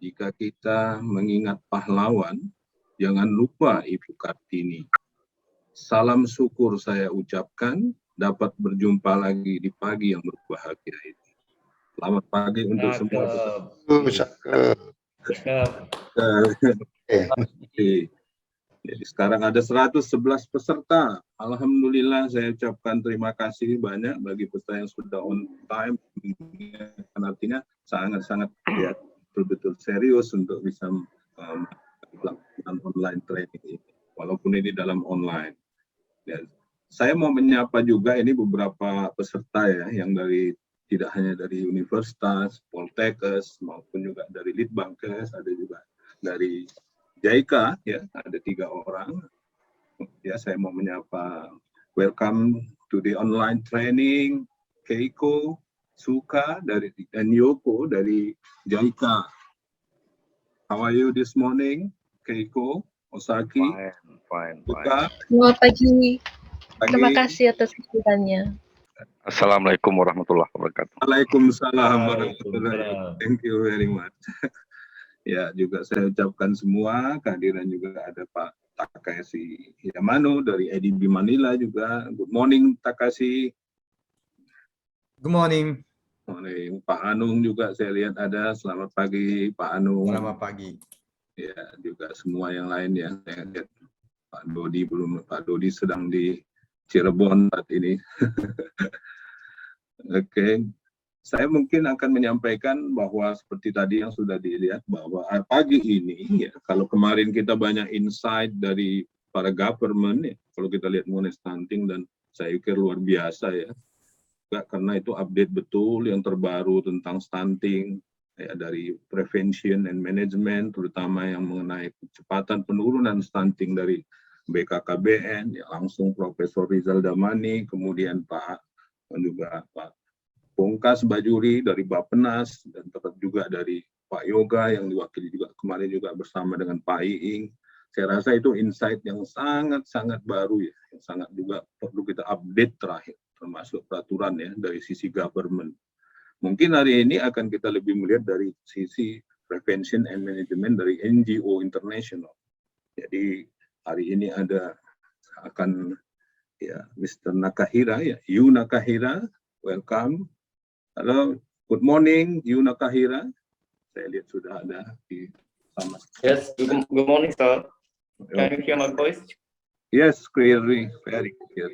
Jika kita mengingat pahlawan, jangan lupa Ibu Kartini. Salam syukur saya ucapkan, dapat berjumpa lagi di pagi yang berbahagia ini. Selamat pagi untuk semua. Jadi sekarang ada 111 peserta. Alhamdulillah saya ucapkan terima kasih banyak bagi peserta yang sudah on time. Artinya sangat-sangat ya, betul-betul serius untuk bisa melakukan online training ini. Walaupun ini dalam online. Ya, saya mau menyapa juga ini beberapa peserta ya, yang dari tidak hanya dari universitas, poltekkes, maupun juga dari litbangkes, ada juga dari JICA, ya, ada 3 orang. Ya, saya mau menyapa, welcome to the online training, Keiko, Suka, dan Yoko dari JICA. How are you this morning, Keiko, Osaki? Fine. Suka? Selamat pagi. Terima kasih atas kesempatannya. Assalamualaikum warahmatullahi wabarakatuh. Waalaikumsalam warahmatullahi wabarakatuh. Thank you very much. Ya, juga saya ucapkan semua kehadiran juga ada Pak Takashi Yamano dari ADB Manila juga. Good morning Takashi. Good morning. Morning. Pak Anung juga saya lihat ada. Selamat pagi Pak Anung. Selamat pagi. Ya, juga semua yang lain ya. Saya lihat Pak Dodi belum. Pak Dodi sedang di Cirebon saat ini. Oke. Saya mungkin akan menyampaikan bahwa seperti tadi yang sudah dilihat bahwa pagi ini, ya, kalau kemarin kita banyak insight dari para government, ya, kalau kita lihat mengenai stunting dan saya pikir luar biasa ya, karena itu update betul yang terbaru tentang stunting, ya, dari prevention and management, terutama yang mengenai kecepatan penurunan stunting dari BKKBN, ya, langsung Profesor Rizal Damani, kemudian Pak juga Pak Pungkas Bajuri dari Bappenas, dan tetap juga dari Pak Yoga yang diwakili juga kemarin juga bersama dengan Pak Iing. Saya rasa itu insight yang sangat-sangat baru ya, yang sangat juga perlu kita update terakhir, termasuk peraturan ya dari sisi government. Mungkin hari ini akan kita lebih melihat dari sisi prevention and management dari NGO international. Jadi hari ini akan ya Mr. Nakahira ya, Yu Nakahira, welcome. Halo, good morning, Yu Nakahira. Saya lihat sudah ada di sama. Yes, good morning, sir. Can you hear my voice? Yes, clearly, very clear.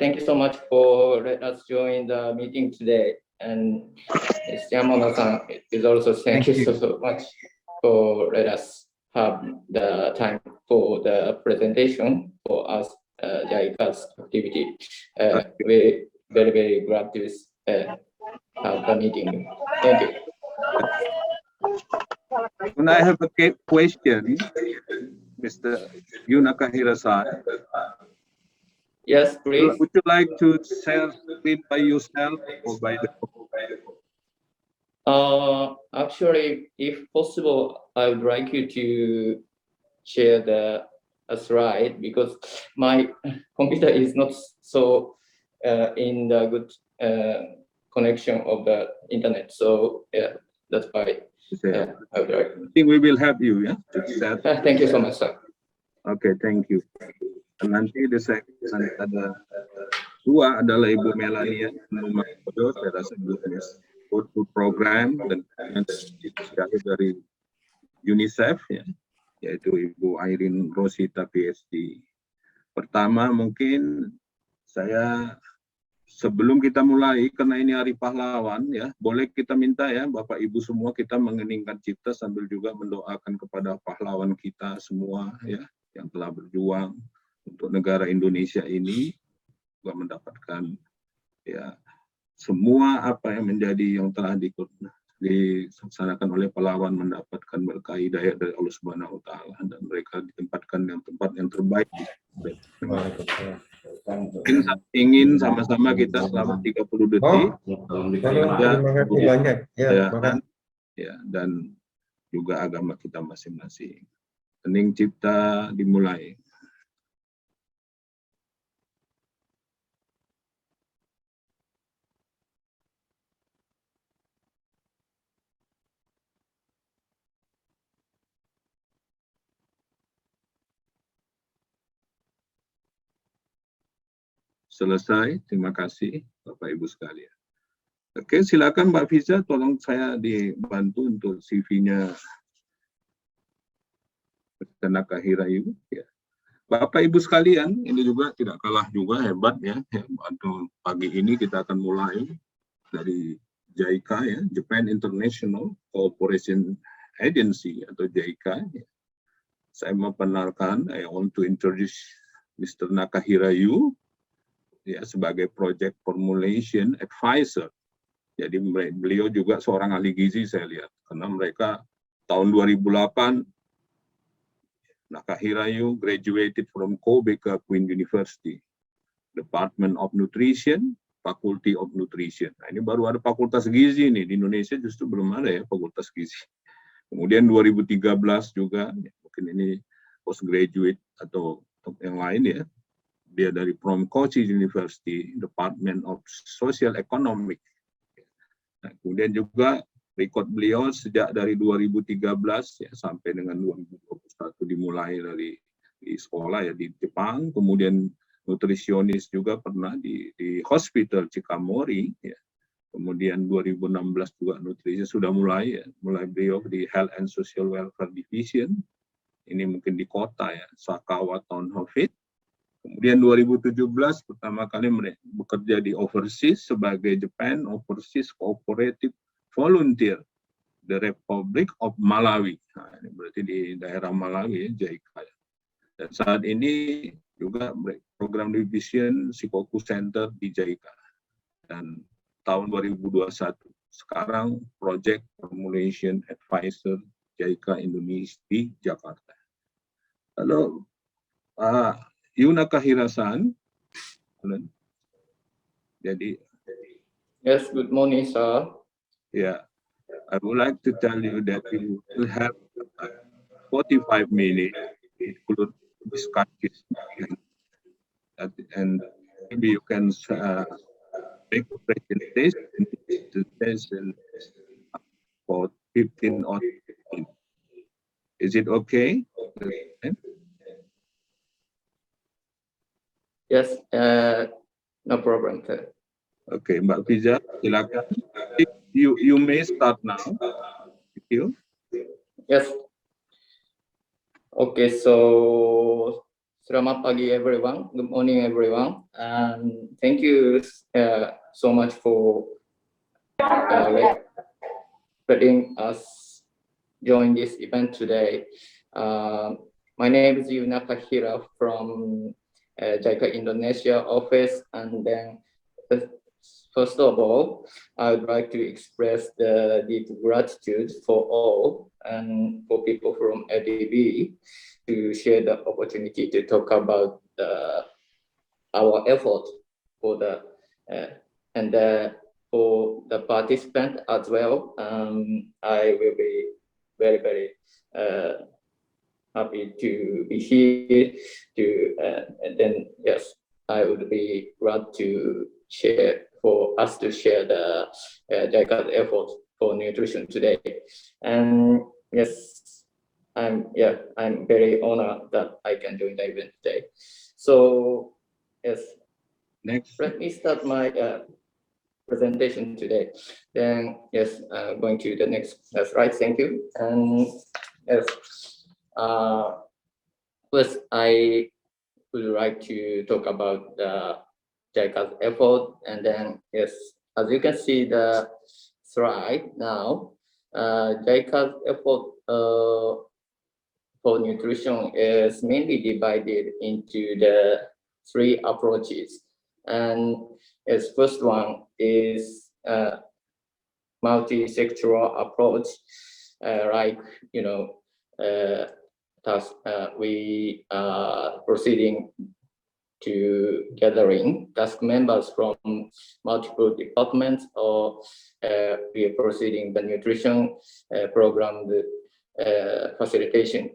Thank you so much for letting us join the meeting today. And Yamano-san is also thank you so much for letting us have the time for the presentation for us, JICA's activity. We're very glad to have the meeting. Thank you. When I have a question, Mr. Yu Nakahira-san. Yes, please. Would you like to share it by yourself or by the? Actually, if possible, I would like you to share the slide because my computer is not so in the good connection of the internet. So yeah, that's why I would like. I think we will help you, yeah. Thank you so much, sir. Okay, thank you. Nanti ada 2 adalah Ibu Melania Numakodo, saya rasa Untuk program dan dari UNICEF ya, yaitu Ibu Irene Rosita PhD. Pertama mungkin saya sebelum kita mulai karena ini Hari Pahlawan ya, boleh kita minta ya Bapak Ibu semua kita mengeningkan cipta sambil juga mendoakan kepada pahlawan kita semua ya yang telah berjuang untuk negara Indonesia ini juga mendapatkan ya semua apa yang menjadi yang telah dilaksanakan oleh pahlawan mendapatkan berkah hidayah dari Allah Subhanahu wa taala dan mereka ditempatkan yang tempat yang terbaik. Mungkin ingin sama-sama kita selama 30 detik ya, dan juga agama kita masing-masing. Hening cipta dimulai. selesai. Terima kasih Bapak Ibu sekalian. Oke, silakan Mbak Fiza, tolong saya dibantu untuk CV-nya Nakahira Ibu. Ya. Bapak Ibu sekalian, ini juga tidak kalah juga hebat ya. Untuk pagi ini kita akan mulai dari JICA ya, Japan International Cooperation Agency atau JICA. Saya memperkenalkan, I want to introduce Mr. Nakahira Yu ya, sebagai Project Formulation Advisor. Jadi beliau juga seorang ahli gizi saya lihat, karena mereka tahun 2008 Nakahira Yu graduated from Kobe Gakuin University, Department of Nutrition, Faculty of Nutrition. Nah, ini baru ada fakultas gizi nih, di Indonesia justru belum ada ya fakultas gizi. Kemudian 2013 juga, mungkin ini postgraduate atau yang lain ya, dia dari from Kochi University, Department of Social Economic. Nah, kemudian juga record beliau sejak dari 2013 ya, sampai dengan 2021 dimulai dari di sekolah ya di Jepang, kemudian nutrisionis juga pernah di Hospital Chikamori ya. Kemudian 2016 juga nutrisi sudah mulai ya, mulai beliau di Health and Social Welfare Division. Ini mungkin di kota ya, Sakawa Town Hofit. Kemudian 2017 pertama kali bekerja di overseas sebagai Japan Overseas Cooperative Volunteer, the Republic of Malawi. Nah, ini berarti di daerah Malawi ya, JICA. Dan saat ini juga program division Shikoku Center di JICA. Dan tahun 2021 sekarang Project Formulation Advisor JICA Indonesia di Jakarta. Halo, Yu Nakahira-san. Jadi, Yes, good morning, sir. Yeah, I would like to tell you that we will have 45 minutes include discussion, and maybe you can make a presentation for 15 or 15. Is it okay? Yes, no problem, sir. Okay, Mbak Fiza, silakan. You may start now. Thank you. Yes. Okay, so selamat pagi, everyone. Good morning, everyone. Thank you so much for letting us join this event today. My name is Yu Nakahira from JICA Indonesia office, and then first of all, I would like to express the deep gratitude for all and for people from ADB to share the opportunity to talk about our effort for the and for the participant as well. I will be very, very happy to be here. And then yes, I would be glad to share for us to share the JICA's effort for nutrition today. And yes, I'm very honored that I can join the event today. So yes, Next. let me start my presentation today. Then yes, going to the next slide. Thank you. And yes, first I would like to talk about the JICA's effort, and then yes, as you can see the slide now, JICA's effort for nutrition is mainly divided into the three approaches. And its first one is multi-sectoral approach, like we are proceeding to gathering task members from multiple departments, or we are proceeding the nutrition program facilitation.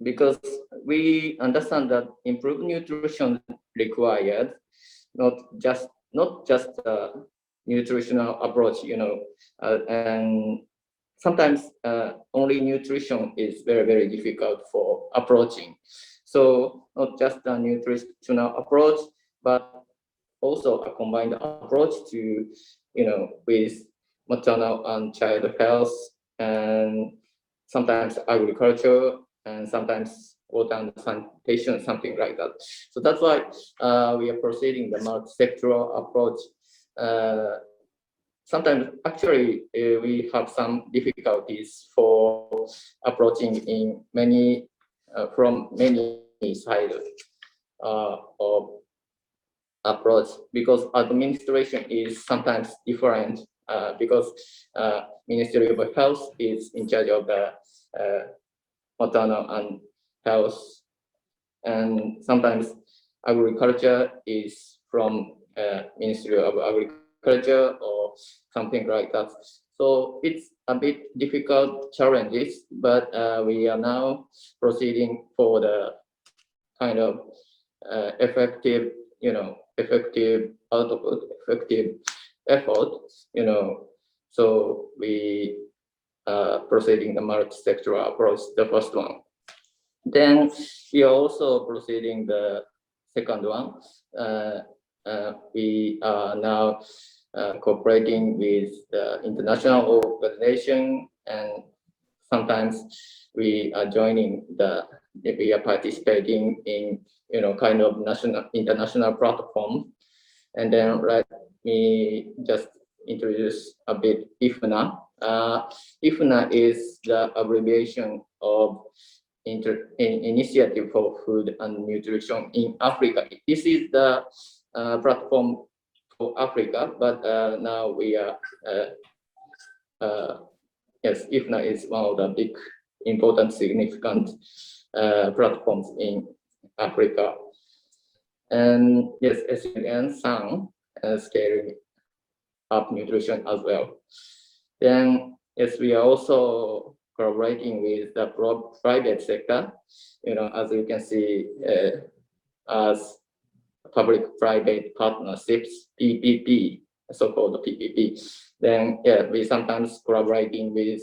Because we understand that improved nutrition required not just nutritional approach, and sometimes only nutrition is very, very difficult for approaching. So not just the nutritional approach, but also a combined approach to, with maternal and child health, and sometimes agriculture, and sometimes water and sanitation, something like that. So that's why we are proceeding the multi-sectoral approach. Sometimes actually we have some difficulties for approaching in many from many sides of approach, because administration is sometimes different, because Ministry of Health is in charge of the maternal and health, and sometimes agriculture is from Ministry of Agriculture or something like that. So it's a bit difficult challenges, but we are now proceeding for the kind of effective, effective output, effective effort, so we proceeding the multi-sectoral approach, the first one. Then we are also proceeding the second one. We are now cooperating with the international organization, and sometimes we are we are participating in, kind of international platform. And then let me just introduce a bit IFNA. IFNA is the abbreviation of Initiative for Food and Nutrition in Africa. This is the platform for Africa, but now we are, yes, IFNA is one of the big, important, significant platforms in Africa. And yes, SUN SAN scaling up nutrition as well. Then yes, we are also collaborating with the private sector, as you can see, as public-private partnerships, PPP, so-called PPP. Then yeah, we sometimes collaborating with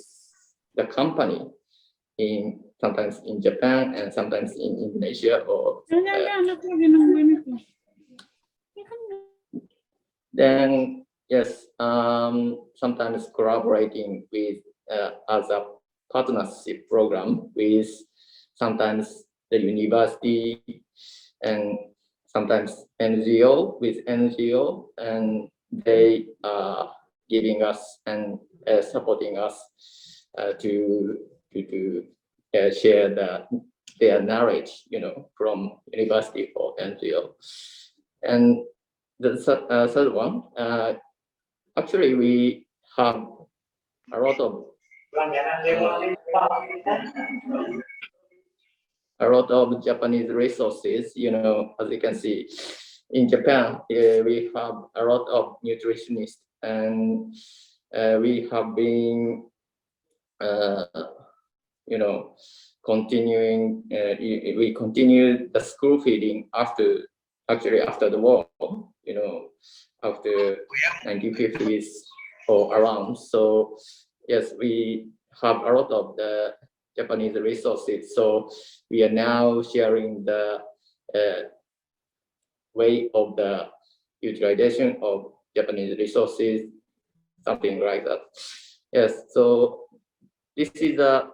the company sometimes in Japan and sometimes in Indonesia, or then yes, sometimes collaborating with as a partnership program with sometimes the university, and sometimes NGO, and they are giving us and supporting us to share their knowledge, from university or NGO. And the third one, actually we have a lot of Japanese resources, as you can see. In Japan, we have a lot of nutritionists, and we have been, we continue the school feeding after the war, after 1950s or around. So yes, we have a lot of the Japanese resources. So we are now sharing the way of the utilization of Japanese resources, something like that. Yes, so this is the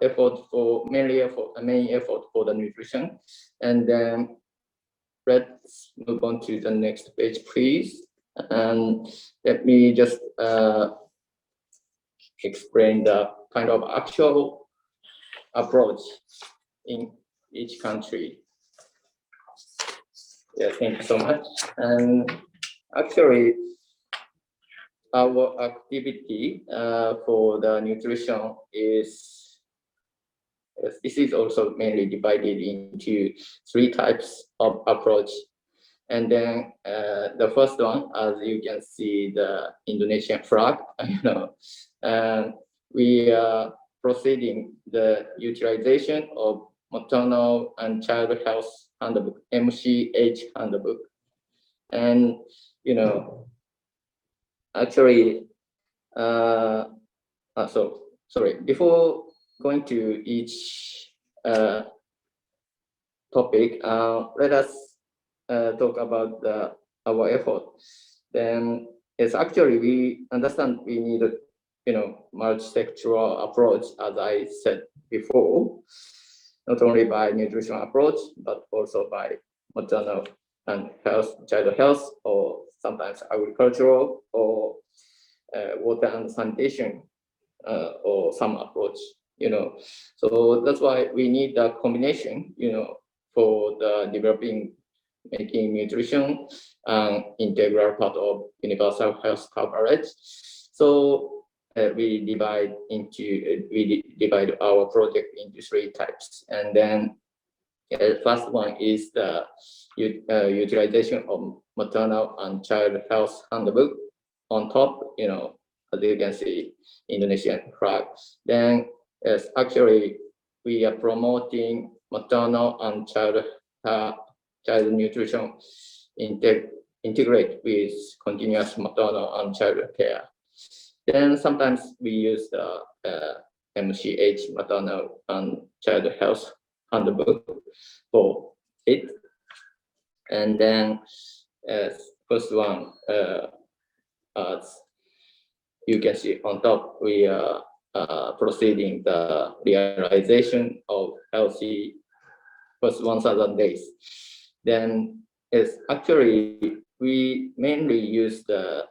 main effort for the nutrition. And then let's move on to the next page, please. And let me just explain the kind of actual approach in each country. Yeah, thank you so much. And actually, our activity for the nutrition is, this is also mainly divided into 3 types of approach. And then the first one, as you can see, the Indonesian flag, we are proceeding the utilization of maternal and child health handbook, MCH handbook. And, actually, before going to each topic, let us talk about the our effort. Then it's actually we understand we need multi-sectoral approach, as I said before, not only by nutrition approach but also by maternal and child health, or sometimes agricultural, or water and sanitation, or some approach. So that's why we need a combination, for the developing, making nutrition an integral part of universal health coverage. So we divide our project into 3 types, and then the first one is the utilization of maternal and child health handbook. On top, as you can see, Indonesian flag. Then yes, actually we are promoting maternal and child nutrition integrate with continuous maternal and child care. Then sometimes we use the MCH, maternal and child health handbook, for it. And then first one, as you can see on top, we are proceeding the realization of healthy first 1,000 days. Then it's actually we mainly use the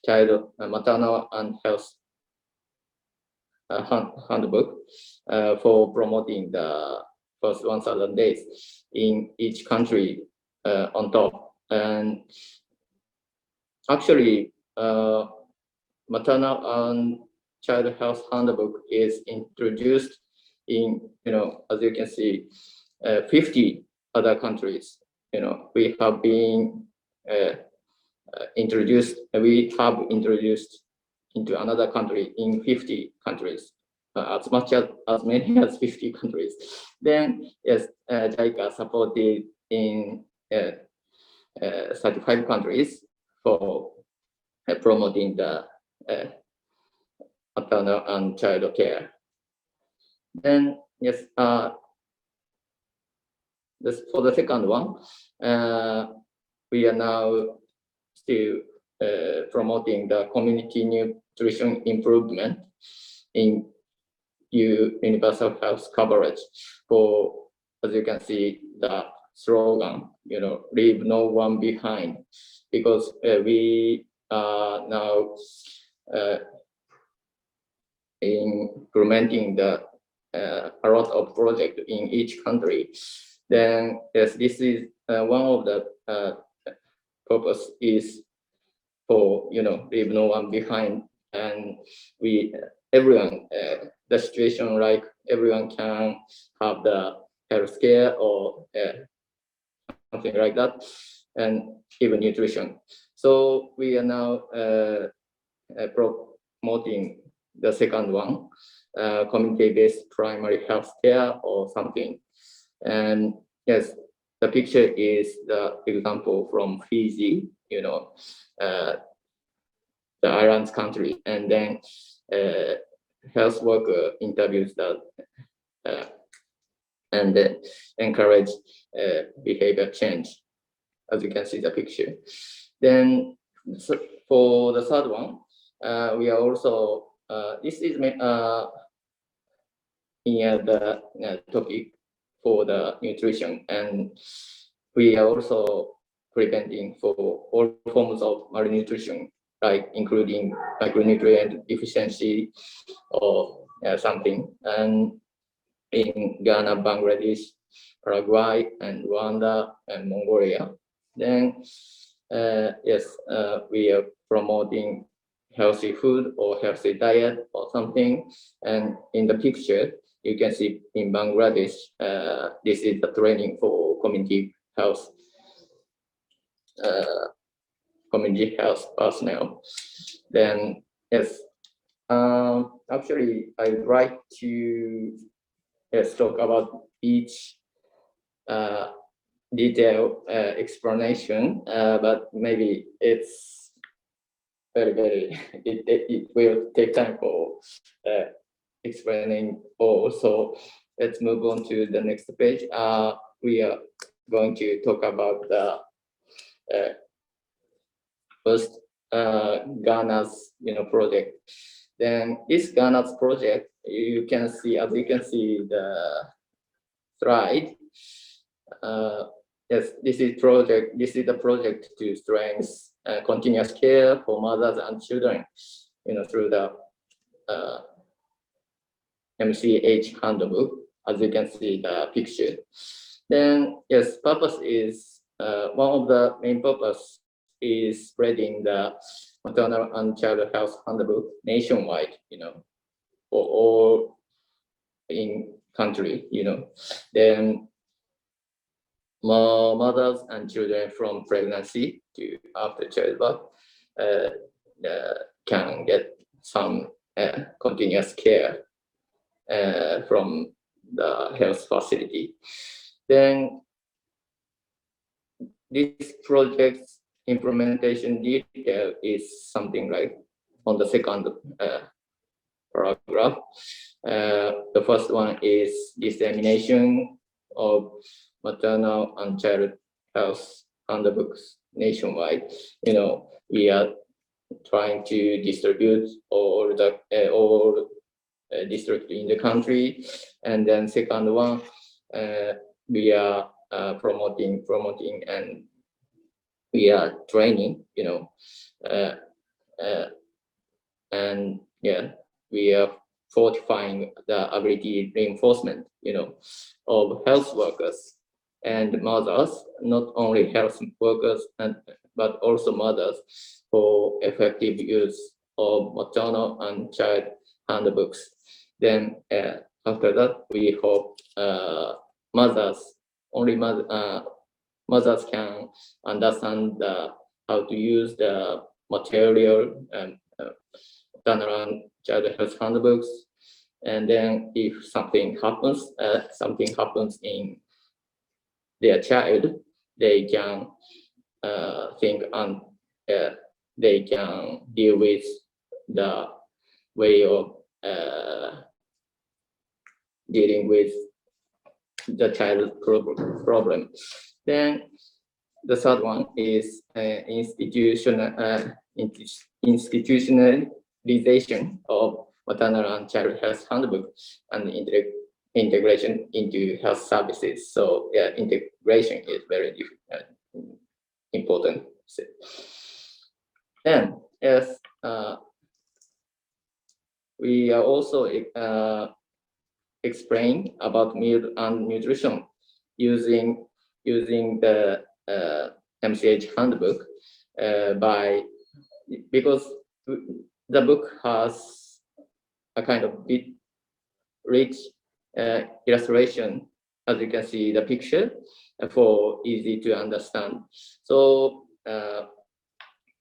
child maternal and health handbook for promoting the first 1,000 days in each country on top. And actually, maternal and child health handbook is introduced in, as you can see, 50 other countries. We have been introduced into another country in 50 countries, as many as 50 countries. Then yes, JICA supported in 35 countries for promoting the maternal and child care. Then yes, for the second one, we are now still promoting the community nutrition improvement in universal health coverage. For, as you can see, the slogan, leave no one behind, because we are now implementing a lot of projects in each country. Then yes, this is one of the purpose is for leave no one behind, and everyone the situation like everyone can have the health care or something like that, and even nutrition. So we are now promoting the second one, community-based primary health care or something. And yes, the picture is the example from Fiji, the islands country, and then health worker interviews that and encourage behavior change, as you can see the picture. Then for the third one, we are also this is in the topic for the nutrition, and we are also preventing for all forms of malnutrition, like including micronutrient deficiency or something. And in Ghana, Bangladesh, Paraguay, and Rwanda, and Mongolia. Then yes, we are promoting healthy food or healthy diet or something. And in the picture, you can see in Bangladesh, this is the training for community health personnel. Then yes, actually I'd like to talk about each detailed explanation, but maybe it's very it will take time for explaining all. So let's move on to the next page. We are going to talk about the first Ghana's project. Then this Ghana's project, you can see, as you can see the slide. Yes, this is the project to strengthen continuous care for mothers and children, through the MCH handbook, as you can see the picture. Then yes, purpose is one of the main purpose is spreading the maternal and child health handbook nationwide, for all in country, Then more mothers and children from pregnancy to after childbirth can get some continuous care from the health facility. Then this project's implementation detail is something like on the second paragraph. The first one is dissemination of maternal and child health handbooks nationwide. We are trying to distribute all districts in the country, and then second one, we are promoting and we are training, and yeah, we are fortifying the ability reinforcement, of health workers and mothers, not only health workers but also mothers, for effective use of maternal and child handbooks. Then after that, we hope mothers can understand how to use the material and turnaround child health handbooks, and then if something happens in their child, they can think and they can deal with the way of dealing with the child problem. Then the third one is institutionalization of maternal and child health handbook and integration into health services. So yeah, integration is very important. Then yes, we are also explain about meal and nutrition using the MCH handbook because the book has a kind of bit rich illustration, as you can see the picture, for easy to understand. So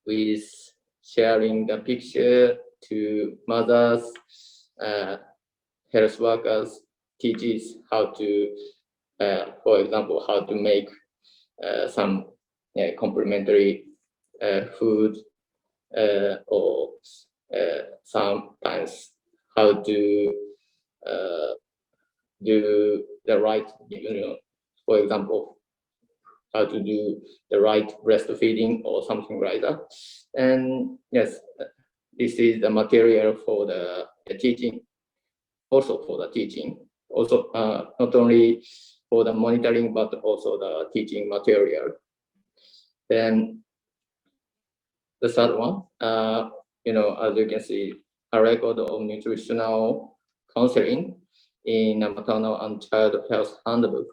with sharing the picture to mothers, health workers, teaches how to, for example, how to make some complementary food, or sometimes how to do the right, for example, how to do the right breastfeeding or something like that. And yes, this is the material for the teaching, also for the teaching, also not only for the monitoring, but also the teaching material. Then the third one, as you can see, a record of nutritional counseling in a maternal and child health handbook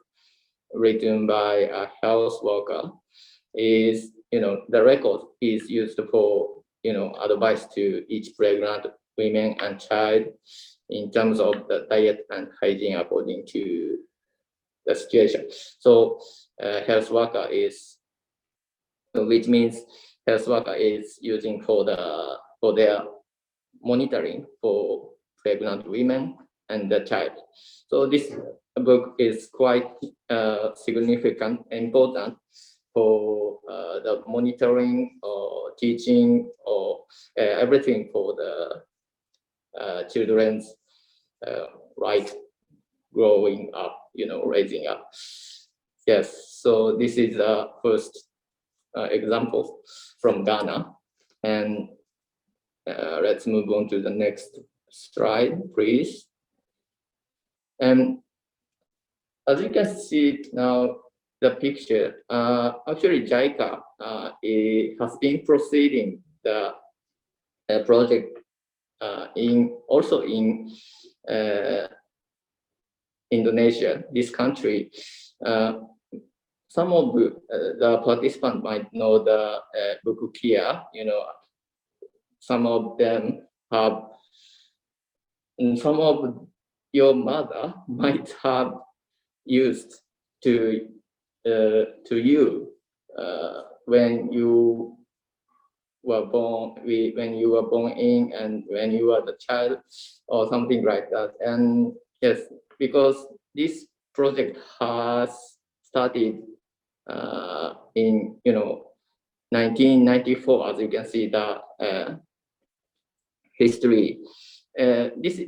written by a health worker is, the record is used for, advice to each pregnant women and child in terms of the diet and hygiene according to the situation. So health worker is, which means health worker is using for their monitoring for pregnant women and the child. So this book is quite significant and important for the monitoring or teaching or everything for the children's right growing up, raising up. yes, so this is the first example from Ghana. And let's move on to the next slide, please. And as you can see now, the picture, actually JICA it has been proceeding the project also in Indonesia, this country. Some of the participants might know the buku Kia, some of them have, and some of your mother might have used to you when you were born, when you were born in, and when you were the child, or something like that. And yes, because this project has started in 1994, as you can see the history. This is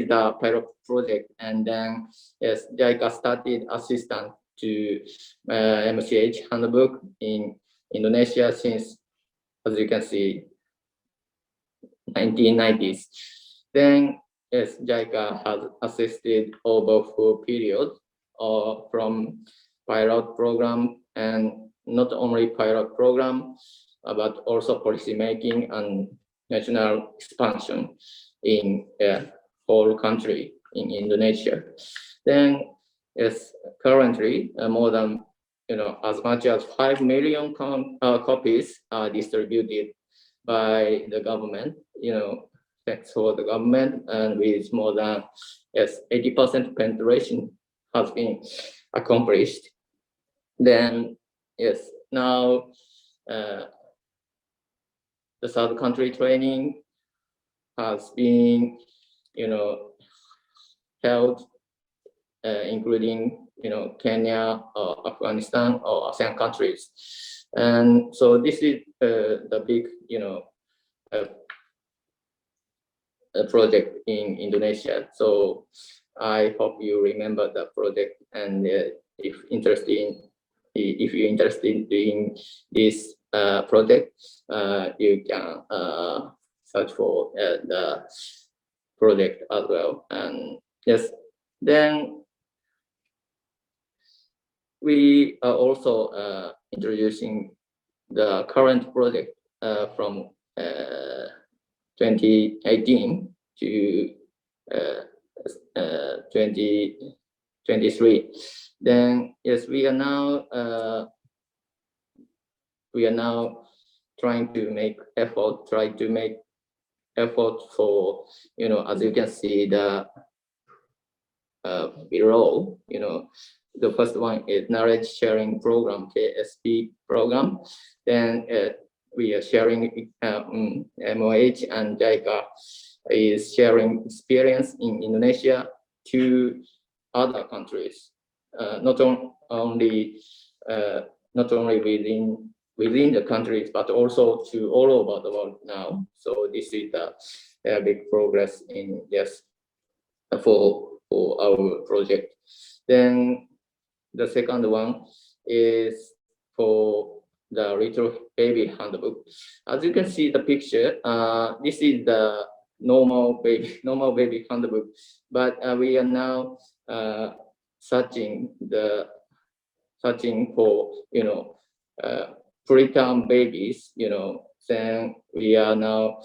the pilot project, and then yes, JICA started assistant to MCH handbook in Indonesia since, as you can see, 1990s. Then yes, JICA has assisted over 4 periods from pilot program, and not only pilot program, but also policy making and national expansion in whole country in Indonesia. Then yes, currently more than as much as 5 million copies are distributed by the government, thanks for the government, and with more than 80% penetration has been accomplished. Then yes, now the third country training has been held, including Kenya or Afghanistan or ASEAN countries. And so this is the big project in Indonesia. So I hope you remember the project, and if you're interested in this project, you can search for the project as well. And yes, then we are also introducing the current project from 2018 to 2023. Then yes, we are now trying to make effort for as you can see the below. The first one is knowledge sharing program, KSP program. Then we are sharing MOH, and JICA is sharing experience in Indonesia to other countries, not only within the countries, but also to all over the world now. So this is a big progress in for our project. Then the second one is for the little baby handbook. As you can see the picture, this is the normal baby handbook, but we are now searching for preterm babies. Then we are now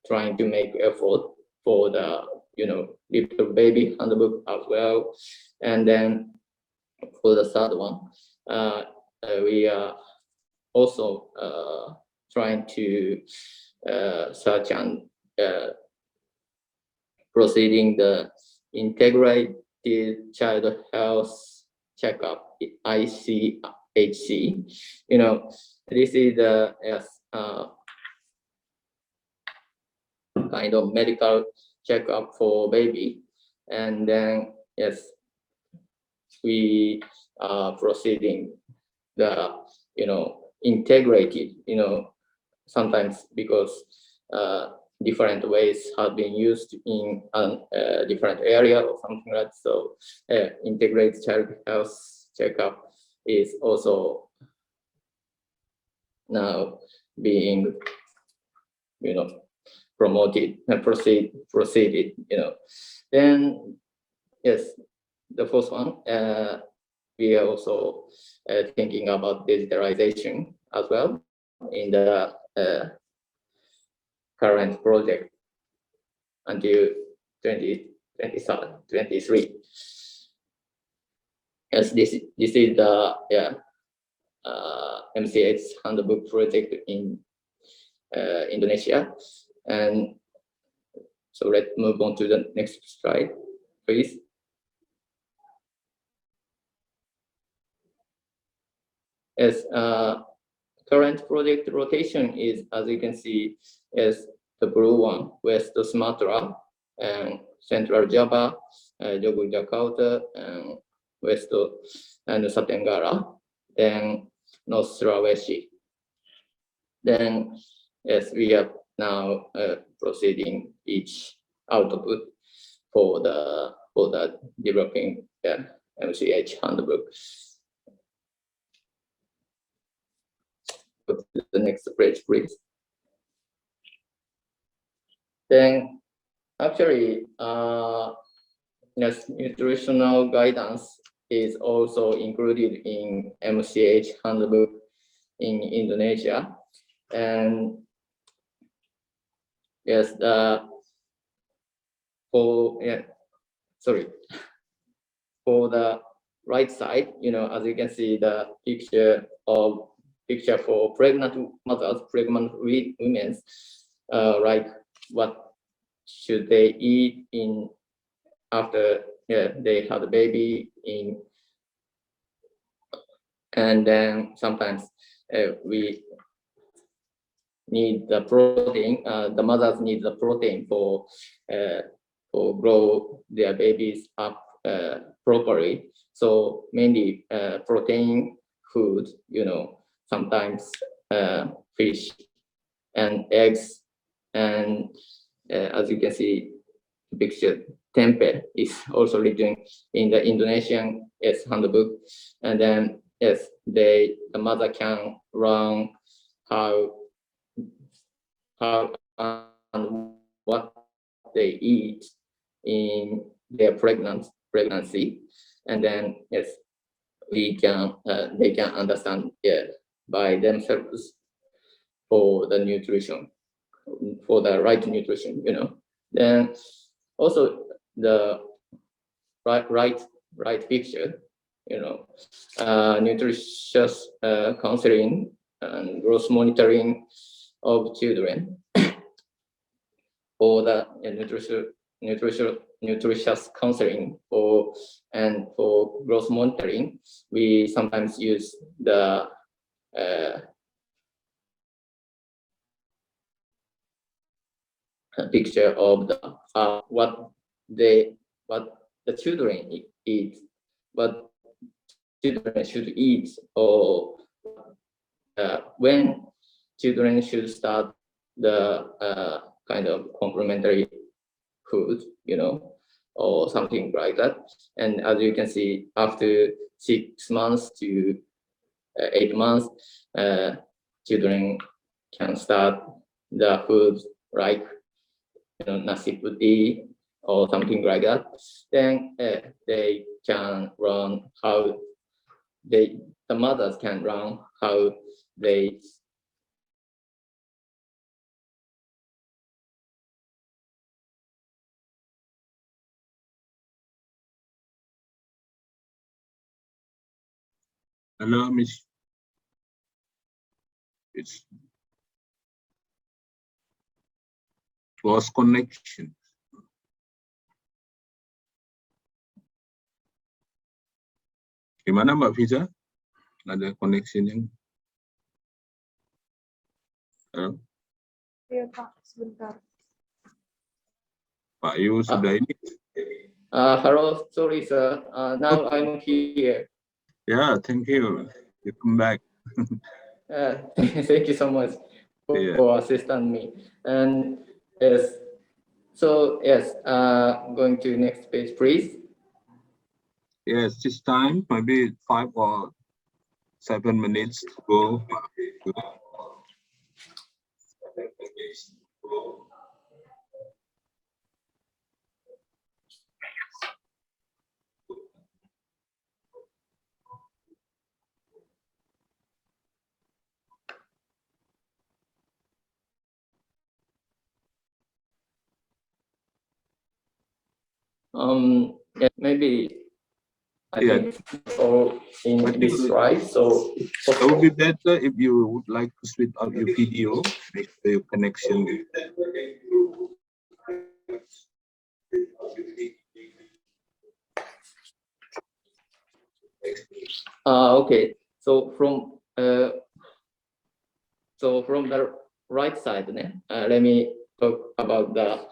trying to make effort for the little baby handbook as well. And then for the third one, we are also trying to search and proceeding the integrated child health checkup, ICHC. This is the kind of medical checkup for baby. And then yes, we are proceeding the integrated, sometimes because different ways have been used in a different area or something like that. So integrated child health checkup is also now being, promoted and proceeded, Then, yes, the fourth one, we are also thinking about digitalization as well in the current project until 2023. Yes, this is the MCH handbook project in Indonesia. And so let's move on to the next slide, please. Yes, current project rotation is, as you can see, is the blue one, West Sumatra and Central Java, Yogyakarta, and West and Nusa Tenggara, then North Sulawesi. Then, yes, we are now proceeding each output for the developing MCH handbook. Go to the next page, please. Then, actually, nutritional guidance is also included in MCH handbook in Indonesia. And yes, for the right side, as you can see, the picture for pregnant mothers, pregnant women, like what should they eat in after they had a baby in, and then sometimes we need the protein. The mothers need the protein for grow their babies up properly. So mainly protein food, sometimes fish and eggs, and as you can see, the picture, tempe is also written in the Indonesian handbook. And then yes, the mother can learn how and what they eat in their pregnancy, and then yes, they can understand by themselves for the nutrition, for the right nutrition, Then also the right picture, nutritious counseling and growth monitoring of children. For the nutritious counseling for growth monitoring, we sometimes use the picture of the what the children eat, what children should eat, or when children should start the kind of complementary food, or something like that. And as you can see, after 6 months to 8 months, children can start the food like nasi putih or something like that. Then they can learn how the mothers can learn how they Hello, Miss. It's lost connection. Gimana Mbak Fiza? Ada connection yang? Halo? Iya Pak, sebentar. Pak Yu sudah ini? hello, sorry sir. Now I'm here. Yeah, thank you. You come back. Thank you so much for assisting me. And Yes. So yes, going to next page, please. Yes, this time maybe 5 or 7 minutes to go. Yeah, maybe I Yeah. think or in this slide. So It would be better if you would like to switch out your video, make sure your connection. Okay. So from the right side, let me talk about the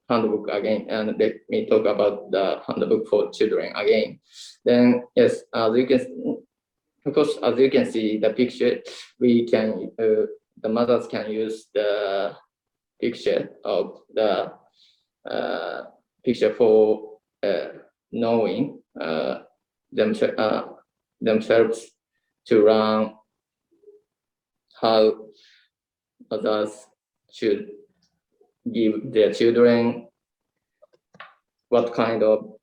handbook again, and let me talk about the handbook for children again. Then yes, as you can, of course, as you can see the picture, we can the mothers can use the picture of the picture for knowing themselves to learn how others should give their children what kind of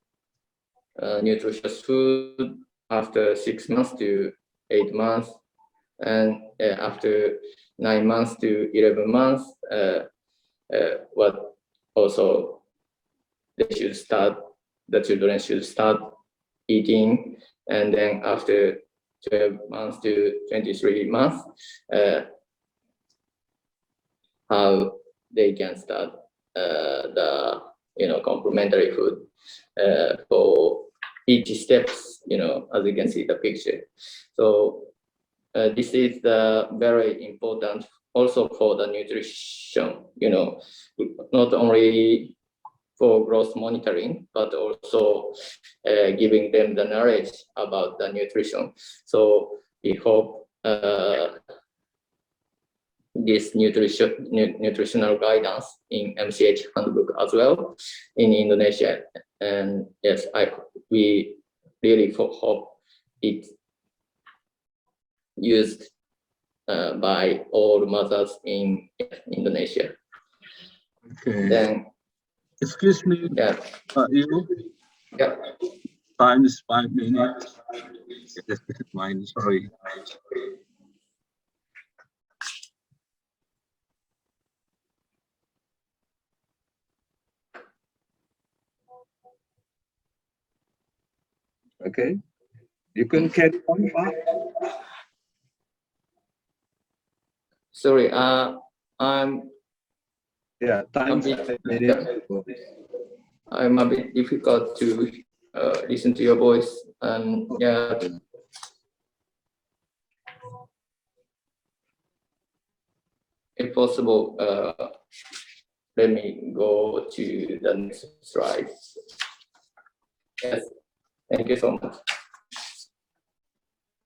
nutritious food after 6 months to 8 months, and after 9 months to 11 months, what also they should start, the children should start eating, and then after 12 months to 23 months, how they can start the complementary food for each steps, as you can see the picture. So this is very important also for the nutrition, not only for growth monitoring, but also giving them the knowledge about the nutrition. So we hope this nutritional guidance in MCH handbook as well in Indonesia. And yes, we really hope it's used by all mothers in Indonesia. Okay. Then, Excuse me, yeah, you. yeah. Time is 5 minutes. This is mine, sorry. Okay, you can carry on, Pak. Sorry, I'm Time is a bit, 5 minutes. I'm a bit difficult to listen to your voice, and yeah. If possible, let me go to the next slide. Yes, thank you so much.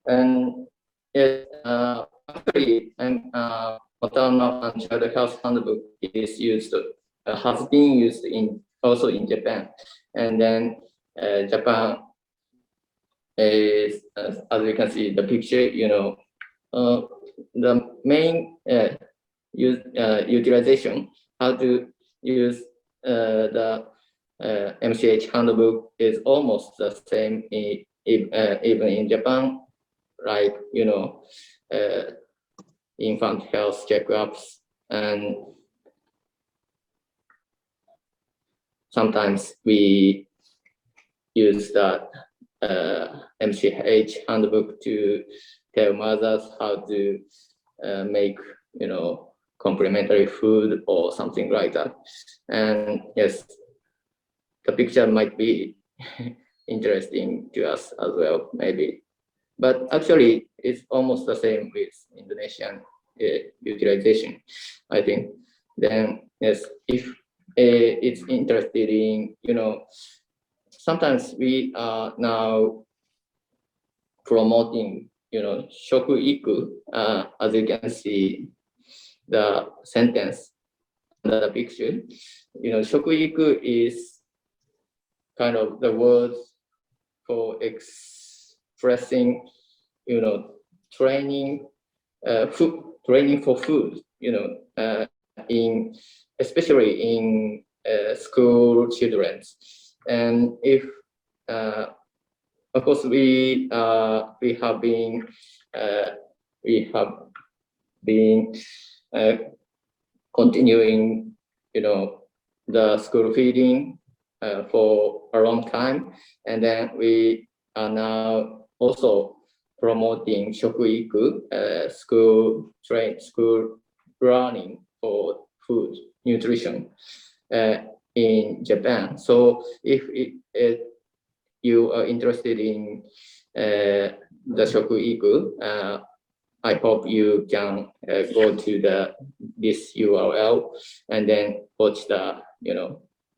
And yes, actually, maternal and child health handbook is used, has been used also in Japan, and then Japan is, as you can see the picture, the main utilization, how to use the MCH handbook is almost the same even in Japan, like infant health checkups, and sometimes we use the MCH handbook to tell mothers how to make complementary food or something like that. And yes, the picture might be interesting to us as well, maybe. But actually, it's almost the same with Indonesian utilization, I think. Then yes, if it's interested in, sometimes we are now promoting, shoku iku, as you can see the sentence, the picture, shokuiku is kind of the words for expressing, training, training for food, especially in school children. And if, of course, we have been continuing, the school feeding for a long time, and then we are now also promoting shokuiku, school learning for food nutrition in Japan. So if you are interested in the shokuiku, I hope you can go to this URL and then watch the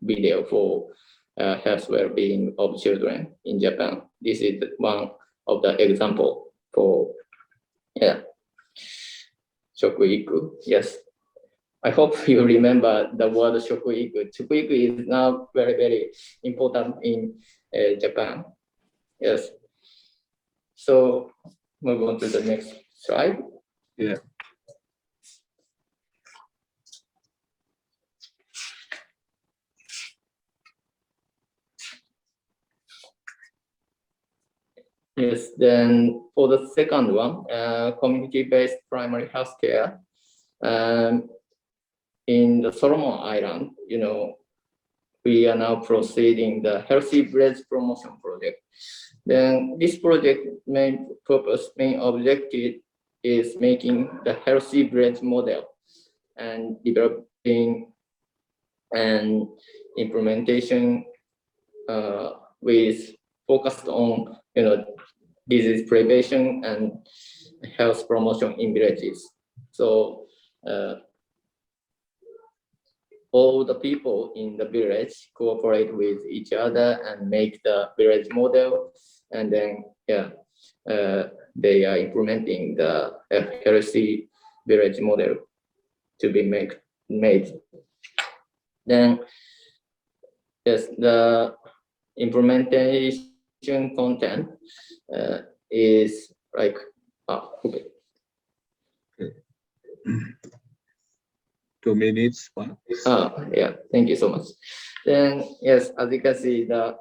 video for health well-being of children in Japan. This is one of the example for shokuiku. Yes, I hope you remember the word shokuiku. Shokuiku is now very, very important in Japan. Yes. So move on to the next slide. Yeah. Yes, then for the second one, community-based primary healthcare. In the Solomon Island, we are now proceeding the Healthy Breads Promotion Project. Then this project main objective is making the healthy bread model and developing an implementation with focused on disease prevention and health promotion in villages. So all the people in the village cooperate with each other and make the village model, and then they are implementing the healthy village model to be made. Then yes, the implementation content is like okay. 2 minutes. Yeah, thank you so much. Then yes, as you can see, the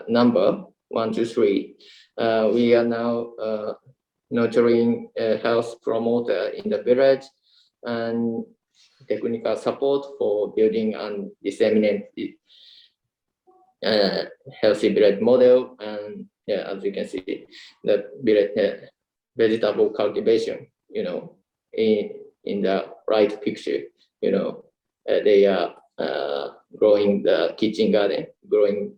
number 1, 2, 3. We are now nurturing a health promoter in the village and technical support for building and disseminate the healthy village model. And yeah, as you can see, the village vegetable cultivation, in the right picture, they are growing the kitchen garden, growing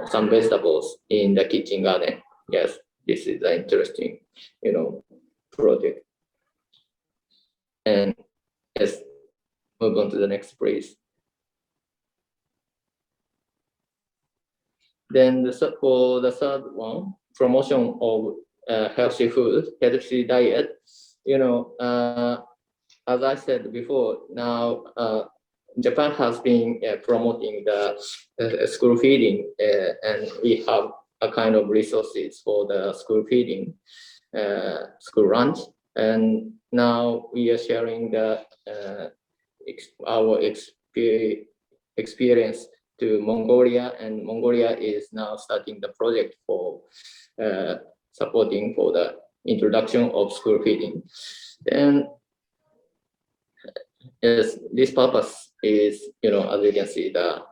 some vegetables in the kitchen garden. Yes, this is an interesting, project. And yes, move on to the next, please. Then for the third one, promotion of healthy food, healthy diet. As I said before, now Japan has been promoting the school feeding, and we have a kind of resources for the school feeding, school lunch, and now we are sharing our experience to Mongolia, and Mongolia is now starting the project for supporting for the introduction of school feeding. And yes, this purpose is, as you can see, the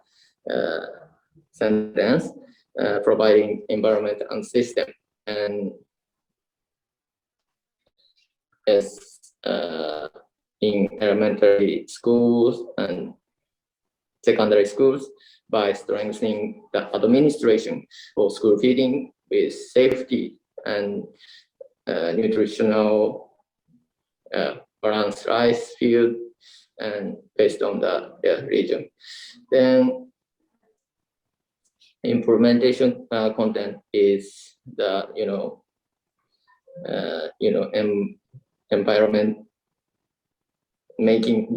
sentence, providing environment and system, and yes, in elementary schools and secondary schools by strengthening the administration for school feeding with safety and nutritional balanced rice field, and based on the region. Then implementation content is the environment, making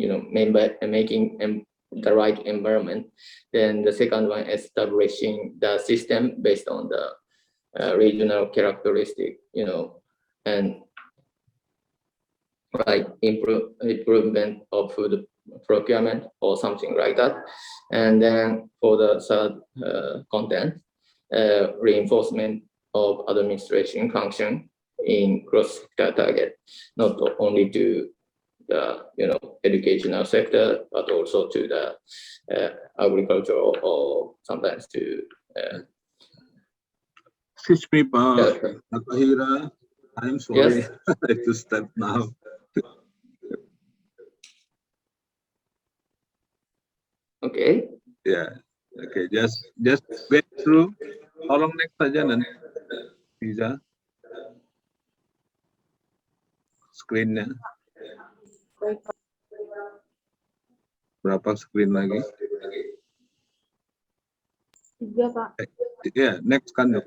the right environment. Then the second one, establishing the system based on the regional characteristic, and like improvement of food procurement or something like that. And then for the third content, reinforcement of administration function in cross-sector target, not only to the educational sector, but also to the agricultural or sometimes to Excuse me, Nakahira. I'm sorry. Yes. I have to step now. Okay. Yeah. Okay. Just wait through. Tolong next saja nanti bisa screen-nya. Berapa screen lagi? 3, Pak. Ya, next kan Pak.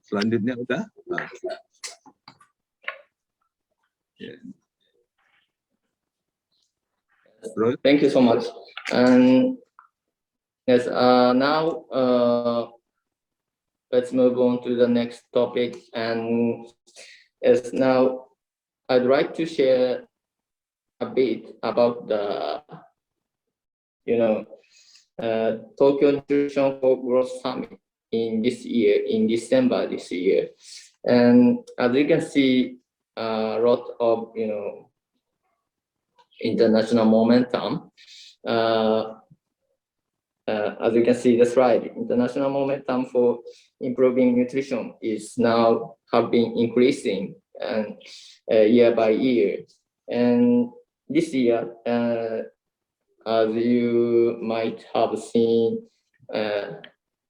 Selanjutnya udah. Nah. Yeah. Terus? Thank you so much. And yes, now let's move on to the next topic. And yes, now I'd like to share a bit about the Tokyo Nutrition for Growth Summit in this year, in December this year. And as you can see, a lot of international momentum. As you can see the slide, international momentum for improving nutrition is now have been increasing and year by year. And this year, as you might have seen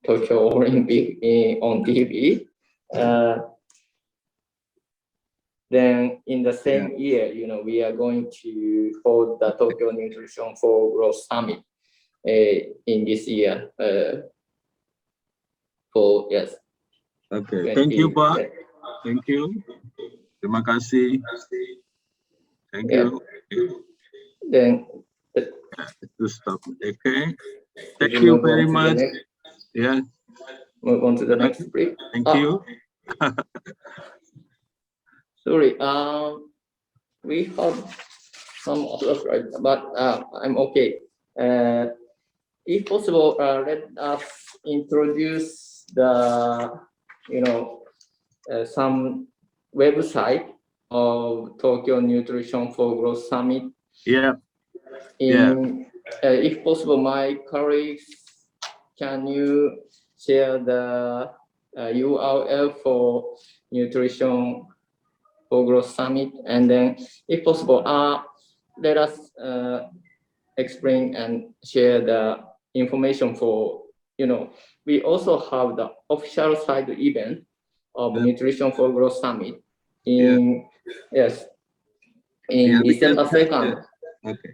Tokyo Olympic on TV, then in the same year, we are going to hold the Tokyo Nutrition for Growth Summit in this year. Yes. Okay. Thank you, Pak. Yeah. Thank you. Terima kasih. Thank you. Then To stop. Okay. could Thank you move on very to the much. next- Yeah. Move on to the next, please. Thank you. Sorry, we have some other slides, but I'm okay. If possible, let us introduce the, some website of Tokyo Nutrition for Growth Summit. Yeah. If possible, my colleagues, can you share the URL for Nutrition for Growth Summit? And then, if possible, let us explain and share the information for, we also have the official side event of Nutrition for Growth Summit in, in December 2nd. Okay.